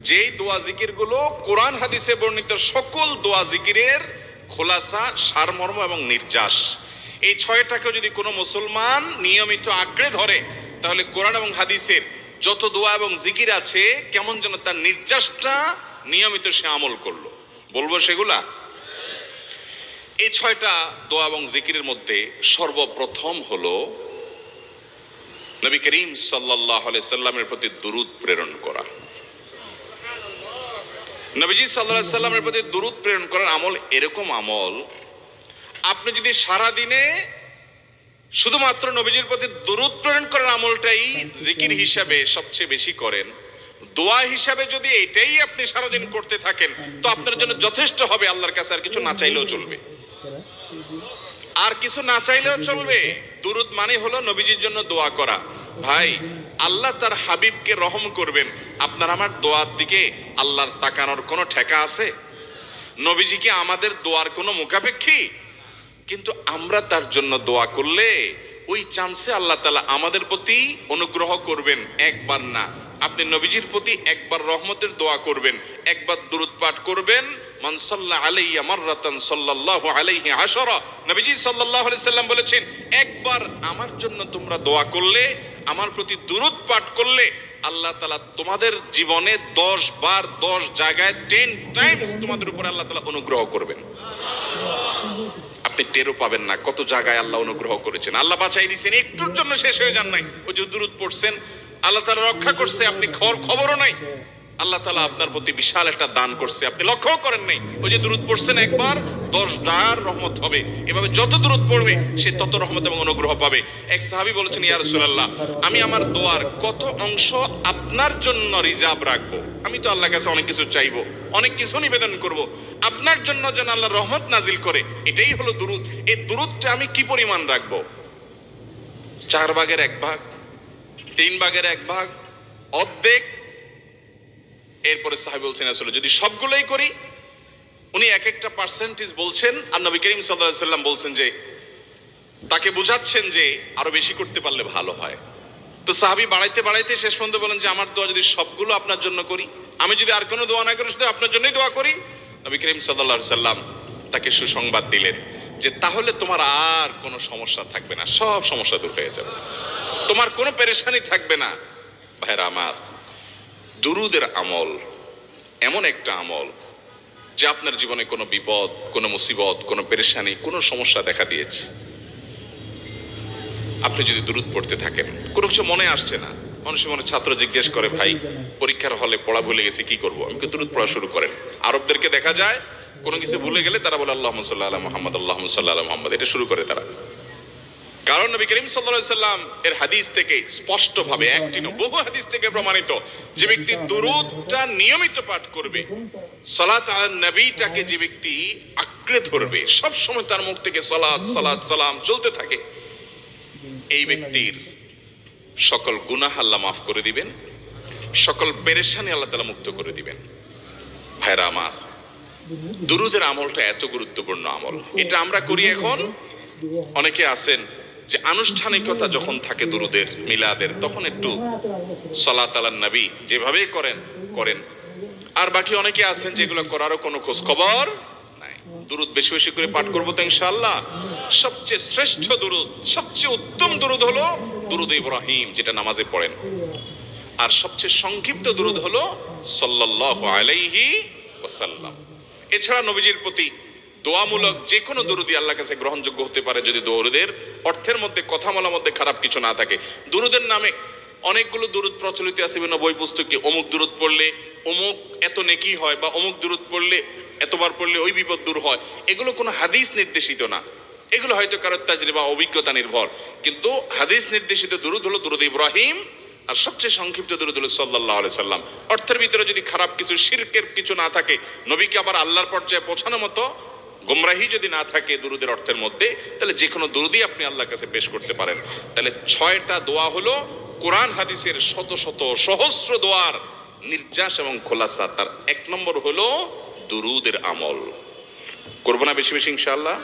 যেই দোয়া জিকিরগুলো কোরআন হাদিসে বর্ণিত সকল দোয়া জিকিরের খোলাসা, সারমর্ম এবং নির্যাস, এই ছয়টাকে যদি কোনো মুসলমান নিয়মিত আঁকড়ে ধরে, তাহলে কোরআন এবং হাদিসের যত দোয়া এবং জিকির আছে কেমন যেন তার নির্যাসটা নিয়মিত সে আমল করলো। বলবো সেগুলা। এই ছয়টা দোয়া এবং জিকিরের মধ্যে সর্বপ্রথম হলো নবী করিম সাল্লাল্লাহু আলাইহি সাল্লামের প্রতি দুরূদ প্রেরণ করা। নবীজি সাল্লাল্লাহু আলাইহি সাল্লামের প্রতি দুরূদ প্রেরণ করার আমল এরকম আমল, আপনি যদি সারা দিনে শুধুমাত্র নবীজির প্রতি দুরূদ প্রেরণ করার আমলটাই জিকির হিসাবে সবচেয়ে বেশি করেন, দোয়া হিসাবে যদি এটাই আপনি সারাদিন করতে থাকেন, তো আপনার জন্য যথেষ্ট হবে। আল্লাহর কাছে আর কিছু না চাইলেও চলবে, আর কিছু না চাইলেও চলবে। দুরূদ মানে হলো নবীজির জন্য দোয়া করা। ভাই, আল্লাহ তার হাবিবকে রহম করবেন, আপনার আমার দোয়ার দিকে আল্লাহর তাকানোর কোনো ঠেকা আছে? নবীজি কি আমাদের দোয়ার কোনো মুখাপেক্ষী? কিন্তু আমরা তার জন্য দোয়া করলে ওই চান্সে আল্লাহ তাআলা আমাদের প্রতি অনুগ্রহ করবেন। একবার না, আপনি নবীজির প্রতি একবার রহমতের দোয়া করবেন, একবার দুরূদ পাঠ করবেন, মান সাল্লা আলাইয়া মাররাতান সাল্লাল্লাহু আলাইহি আশারা। নবীজি সাল্লাল্লাহু আলাইহি সাল্লাম বলেছেন, একবার আমার জন্য তোমরা দোয়া করলে, আমার প্রতি দুরূদ পাঠ করলে, আল্লাহ তাআলা তোমাদের জীবনে 10 বার 10 জায়গায় 10 টাইমস তোমাদের উপর আল্লাহ তাআলা অনুগ্রহ করবেন। আপনি টেরও পাবেন না কত জায়গায় আল্লাহ অনুগ্রহ করেছেন। আল্লাহ বাঁচাই দিয়েছেন, একটুর জন্য শেষ হয়ে যান নাই। ওই যে দুরূদ পড়ছেন, আল্লাহ তাআলা রক্ষা করছে, আপনি খবরও নাই। আল্লাহ তাআলা আপনার প্রতি বিশাল একটা দান করছে, আপনি লক্ষ্য করেন নাই। ওই যে দুরূদ পড়ছেন একবার, 10 বার রহমত হবে। এভাবে যত দুরূদ পড়বে সে তত রহমত এবং অনুগ্রহ পাবে। এক সাহাবী বলেছেন, ইয়া রাসূলুল্লাহ, আমি আমার দোয়ার কত অংশ আপনার জন্য রিজার্ভ রাখবো? আমি তো আল্লাহর কাছে অনেক কিছু চাইবো, অনেক কিছু নিবেদন করব, আপনার জন্য যেন আল্লাহ রহমত নাজিল করে, এটাই হলো দুরূদ। এই দুরূদটা আমি কি পরিমাণ রাখবো? 4 ভাগের 1 ভাগ, 3 ভাগের 1 ভাগ, অর্ধেক? এরপরে সাহাবী বলছেন, আসলে যদি সবগুলোই করি, উনি এক একটা পার্সেন্টেজ বলছেন, আর নবী করিম সাল্লাল্লাহু আলাইহি সাল্লাম বলছেন যে, তাকে বোঝাচ্ছেন যে আরো বেশি করতে পারলে ভালো হয়। তো সাহাবী বাড়াইতে বাড়াইতে শেষ পর্যন্ত বলেন যে, আমার দোয়া যদি সবগুলো আপনার জন্য করি, আমি যদি আর কোনো দোয়া না করি, শুধু আপনার জন্যই দোয়া করি, নবী করিম সাল্লাল্লাহু আলাইহি সাল্লাম তাকে সুসংবাদ দিলেন যে, তাহলে তোমার আর কোনো সমস্যা থাকবে না, সব সমস্যা দূর হয়ে যাবে, তোমার কোনো পেরেশানি থাকবে না। ভাইরা আমার, দুরূদের আমল এমন একটা আমল যে আপনার জীবনে কোনো বিপদ, কোনো মুসিবত, কোনো পেরেশানি, কোনো সমস্যা দেখা দিয়েছে, আপনি যদি দুরূদ পড়তে থাকেন, কোনো কিছু মনে আসছে না, মানুষের মনে ছাত্র জিজ্ঞেস করে, ভাই পরীক্ষার হলে পড়া ভুলে গেছি, কি করবো? আমি দুরূদ পড়া শুরু করেন। আরবদেরকে দেখা যায় কোনো কিছু ভুলে গেলে তারা বলে আল্লাহুম্মা সাল্লি আলা মুহাম্মদ, আল্লাহুম্মা সাল্লি আলা মুহাম্মদ, এটা শুরু করে তারা। কারণ নবী করিম সাল্লাল্লাহু আলাইহি সাল্লাম এর হাদিস থেকে স্পষ্টভাবে, একটি নয় বহু হাদিস থেকে প্রমাণিত, যে ব্যক্তি দুরূদটা নিয়মিত পাঠ করবে, সালাত আলা নবীটাকে যে ব্যক্তি আঁকড়ে ধরবে, সব সময় তার মুখ থেকে সালাত সালাত সালাম চলতে থাকে, এই ব্যক্তির সকল গুনাহ আল্লাহ মাফ করে দিবেন, সকল পেরেশানি আল্লাহ তাআলা মুক্ত করে দিবেন। ভাইরা আমার, দুরূদের আমলটা এত গুরুত্বপূর্ণ আমল, এটা আমরা করি এখন। অনেকে আছেন যে আনুষ্ঠানিকতা যখন থাকে দুরূদের, মিলাদের, তখন একটু সালাত আলা নবী যেভাবেই করেন করেন, আর বাকি অনেকে আছেন যেগুলো করারও কোনো খোঁজ খবর নাই। দুরূদ বেশি বেশি করে পাঠ করবো তো ইনশাআল্লাহ। সবচেয়ে শ্রেষ্ঠ দুরূদ, সবচেয়ে উত্তম দুরূদ হলো দুরূদ ইব্রাহিম, যেটা নামাজে পড়েন। আর সবচেয়ে সংক্ষিপ্ত দুরূদ হলো সাল্লাল্লাহু আলাইহি ওয়াসাল্লাম। এছাড়া নবীজির প্রতি দোয়ামূলক যে কোনো দুরূদই আল্লাহর কাছে গ্রহণযোগ্য হতে পারে, যদি দুরূদের অর্থের মধ্যে, কথা বলার মধ্যে খারাপ কিছু না থাকে। দুরূদের নামে অনেকগুলো দুরূদ প্রচলিত আছে বিভিন্ন বই পুস্তকে, অমুক দুরূদ পড়লে অমুক এত নেকি হয়, বা অমুক দুরূদ পড়লে এতবার পড়লে ওই বিপদ দূর হয়। এগুলো কোনো হাদিস নির্দেশিত না, এগুলো হয়তো কারোর তাজরিবা অভিজ্ঞতা নির্ভর। কিন্তু হাদিস নির্দেশিত দুরূদ হলো দুরূদ ইব্রাহিম, আর সবচেয়ে সংক্ষিপ্ত দুরূদ হলো সাল্লাল্লাহু আলাইহি সাল্লাম। অর্থের ভিতরে যদি খারাপ কিছু, শিরকের কিছু না থাকে, নবীকে আবার আল্লাহর পর্যায়ে পৌঁছানোর মতো গোমরাহি যদি না থাকে দুরূদের অর্থের মধ্যে, তাহলে যে কোনো দুরূদই আপনি আল্লাহর কাছে পেশ করতে পারেন। তাহলে 6টা দোয়া হলো কোরআন হাদিসের শত শত সহস্র দোয়ার নির্যাস এবং খোলাসা। তার 1 নম্বর হলো দুরূদের আমল। করবো না বেশি বেশি ইনশাআল্লাহ।